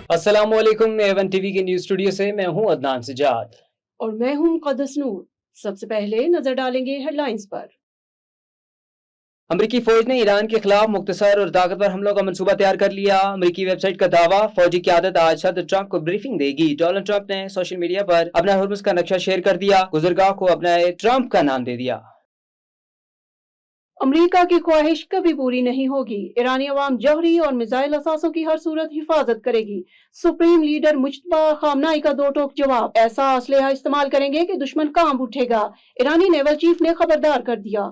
अस्सलाम वालेकुम। Avon TV के न्यूज स्टूडियो से मैं हूं अदनान सजाद और मैं हूं मुक़द्दस नूर। सबसे पहले नजर डालेंगे हेडलाइंस पर। अमरीकी फौज ने ईरान के खिलाफ मुख्तसर और ताकतवर हमलों का मंसूबा तैयार कर लिया। अमरीकी वेबसाइट का दावा, फौजी क़यादत आज सदर ट्रंप को ब्रीफिंग देगी। डोनाल्ड ट्रंप ने सोशल मीडिया पर अपना हुर्मुज़ का नक्शा शेयर कर दिया, गुज़रगाह को अपना ट्रंप का नाम दे दिया। अमेरिका की ख्वाहिश कभी पूरी नहीं होगी, ईरानी अवाम जौहरी और मिसाइल असासों की हर सूरत हिफाजत करेगी। सुप्रीम लीडर मुज्तबा खामनाई का दो टोक जवाब, ऐसा असलहा इस्तेमाल करेंगे कि दुश्मन कांप उठेगा। ईरानी नेवल चीफ ने खबरदार कर दिया।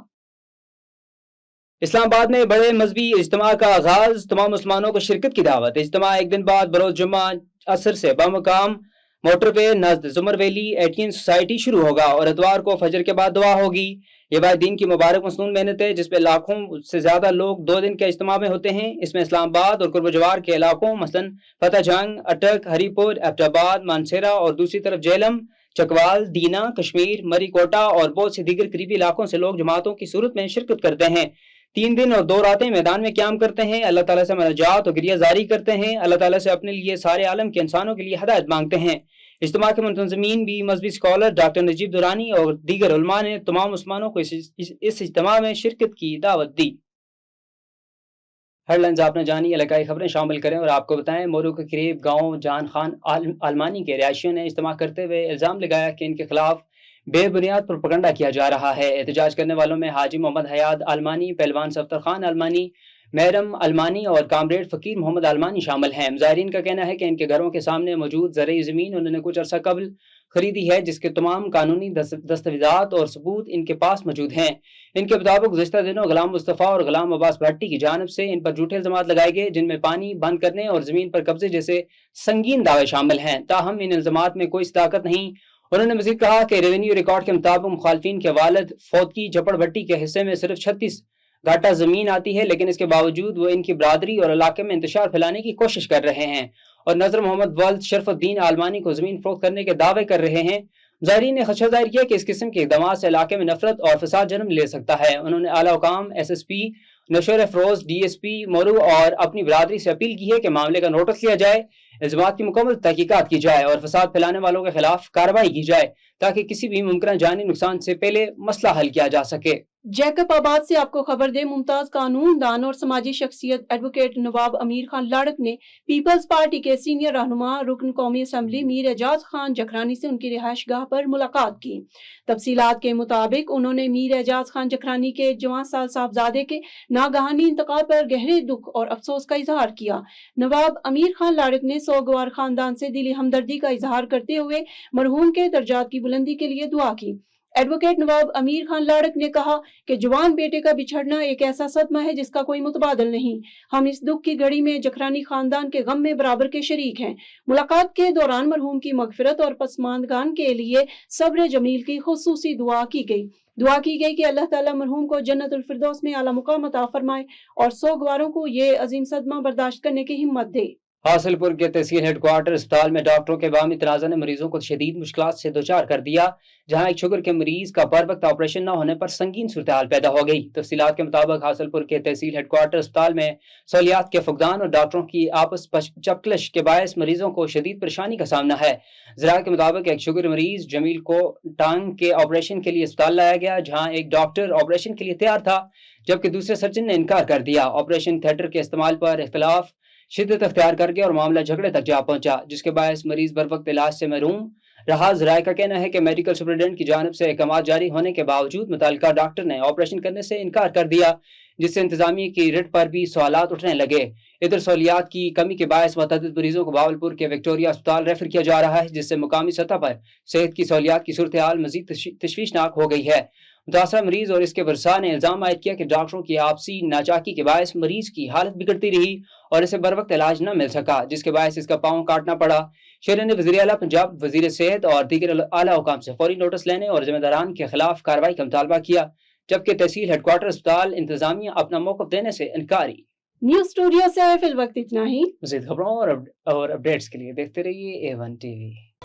इस्लामाबाद में बड़े मजहबी इज्तिमा का आगाज, तमाम मुसलमानों को शिरकत की दावत। इज्तिमा एक दिन बाद बरोज जुम्मा असर से बमकाम मोटर पे नज़द जुमर वैली एटीएन सोसाइटी शुरू होगा और इतवार को फजर के बाद दुआ होगी। ये बाद दिन की मुबारक मसनून मेहनत है जिसपे लाखों से ज्यादा लोग 2 दिन के इज्तिमा में होते हैं। इसमें इस्लामाबाद और कुर्बजवार के इलाकों मसलन फतेह जंग, अटक, हरीपुर, एबटाबाद, मानसेरा और दूसरी तरफ जेलम, चकवाल, दीना, कश्मीर, मरी कोटा और बहुत से दीगर करीबी इलाकों से लोग जमातों की सूरत में शिरकत करते हैं। 3 दिन और 2 रातें मैदान में क्याम करते हैं, अल्लाह ताला से मनाजात और गिरिया जारी करते हैं, अल्लाह ताला से अपने लिए सारे आलम के इंसानों के लिए हदायत मांगते हैं। इज्तिमा के मुंतज़मीन भी मजहबी स्कॉलर डॉक्टर नजीब दुरानी और दीगर उलमा ने तमाम मुसलमानों को इस इज्तिमा में शिरकत की दावत दी। हेडलाइंस आपने जानी, इलाकाई खबरें शामिल करें और आपको बताएं। मोरू के करीब गांव जान खान आलमानी के रिहायशियों ने इज्तिमा करते हुए इल्ज़ाम लगाया कि इनके खिलाफ बेबुनियाद प्रोपेगेंडा किया जा रहा है। एहतजाज करने वालों में हाजी मोहम्मद हयात आलमानी, पहलवान सफ्तर खान आलमानी, महरम अलमानी और कामरेड फ़कीर मोहम्मद अलमानी शामिल हैं। मुज़ाहिरीन का कहना है कि इनके घरों के सामने मौजूद ज़रई ज़मीन उन्होंने कुछ अर्सा कबल खरीदी है, जिसके तमाम कानूनी दस्तावेजात और सबूत इनके पास मौजूद हैं। इनके मुताबिक गुज़िश्ता दिनों गुलाम मुस्तफ़ा और गुलाम अब्बास भट्टी की जानिब से इन पर झूठे इल्ज़ाम लगाए गए, जिनमें पानी बंद करने और ज़मीन पर कब्जे जैसे संगीन दावे शामिल हैं। ताहम इन इल्ज़ामात में कोई सदाकत नहीं। उन्होंने मज़ीद कहा कि रेवेन्यू रिकॉर्ड के मुताबिक मुखालफिन के वालिद फौतकी झपड़ भट्टी के हिस्से में सिर्फ 36 घाटा जमीन आती है, लेकिन इसके बावजूद वो इनकी बरादरी और इलाके में इंतशार फैलाने की कोशिश कर रहे हैं और नजर मोहम्मद वल्द शरफुद्दीन आलमानी को जमीन फरोख्त करने के दावे कर रहे हैं। ज़ाहिरीन ने खदशा जाहिर किया कि इस किस्म के इक़दाम से इलाके में नफरत और फसाद जन्म ले सकता है। उन्होंने आला हुकाम, SSP नशर अफरोज, DSP मोरू और अपनी बरादरी से अपील की है कि मामले का नोटिस लिया जाए, इल्ज़ामात की मुकम्मल तहकीकात की जाए और फसाद फैलाने वालों के खिलाफ कार्रवाई की जाए ताकि किसी भी मुमकिन जानी नुकसान से पहले मसला हल किया जा सके। जैकब आबाद से आपको खबर दे, मुमताज कानून दान और समाजी शख्सियत एडवोकेट नवाब अमीर खान लाड़क ने पीपल्स पार्टी के सीनियर रहनुमा रुकन कौमी असम्बली मीर एजाज खान जखरानी से उनकी रिहाइश गाह पर मुलाकात की। तफसीलात के मुताबिक उन्होंने मीर एजाज खान जखरानी के जवान साल साहबजादे के नागहानी इंतकाल पर गहरे दुख और अफसोस का इजहार किया। नवाब अमीर खान लाड़क ने सोगवार खानदान से दिली हमदर्दी का इजहार करते हुए मरहूम के दर्जात की बुलंदी के लिए दुआ की। एडवोकेट नवाब अमीर खान लाड़क ने कहा कि जवान बेटे का बिछड़ना एक ऐसा सदमा है जिसका कोई मुतबादल नहीं। हम इस दुख की घड़ी में जखरानी खानदान के गम में बराबर के शरीक हैं। मुलाकात के दौरान मरहूम की मगफिरत और पसमानदगान के लिए सब्र जमील की खुसूसी दुआ की गई। दुआ की गई कि अल्लाह ताला मरहूम को जन्नतुल फिरदौस में आला मुकाम अता फरमाए और सोगवारों को ये अजीम सदमा बर्दाश्त करने की हिम्मत दे। हासिलपुर के तहसील हेडक्वार्टर अस्पताल में डॉक्टरों के बामी तनाज़ा ने मरीजों को शदीद मुश्किलात से दोचार कर दिया, जहां एक शुगर के मरीज का बर वक्त ऑपरेशन न होने पर संगीन सूरत हाल पैदा हो गई। तफसीलात के मुताबिक हासिलपुर के तहसील हेडक्वार्टर अस्पताल में सहूलियात के फुकदान और डॉक्टरों की आपस चपकलश के बायस मरीजों को शदीद परेशानी का सामना है। ज़रा के मुताबिक एक शुगर मरीज जमील को टांग के ऑपरेशन के लिए अस्पताल लाया गया, जहाँ एक डॉक्टर ऑपरेशन के लिए तैयार था जबकि दूसरे सर्जन ने इनकार कर दिया। ऑपरेशन थिएटर के इस्तेमाल पर इख्तलाफ शिद्दत अख्तियार कर गया और मामला झगड़े तक जा पहुंचा, जिसके बायस मरीज बर वक्त इलाज से महरूम रहा। ज़राए का कहना है कि मेडिकल सुपरिटेंडेंट की जानिब से अहकाम जारी होने के बावजूद मुतल्लिका डॉक्टर ने ऑपरेशन करने से इनकार कर दिया, जिससे इंतजामिया की रिट पर भी सवालात उठने लगे। इधर सहूलियात की कमी के बायस मुतअद्दिद मरीजों को बावलपुर के विक्टोरिया अस्पताल रेफर किया जा रहा है, जिससे मुकामी सतह पर सेहत की सहूलियात की सूरत हाल मजीद तशवीशनाक हो गई है। मुतासरा मरीज और इसके वर्सा ने इल्जाम आयद किया कि डॉक्टरों की आपसी नाचाकी के बायस मरीज की हालत बिगड़ती रही और इसे बर वक्त इलाज न मिल सका, जिसके बायस इसका पाँव काटना पड़ा। शेर ने वज़ीर आला पंजाब, वज़ीर सेहत और दीगर आला हुकाम से फौरी नोटिस लेने और जिम्मेदारान के खिलाफ कार्रवाई का मुतालबा किया, जबकि तहसील हेडक्वार्टर अस्पताल इंतजामिया अपना मौक़िफ़ देने से इनकारी। न्यूज स्टूडियो से फिल वक्त इतना ही। मज़ीद खबरों और अपडेट्स के लिए देखते रहिए A1 TV।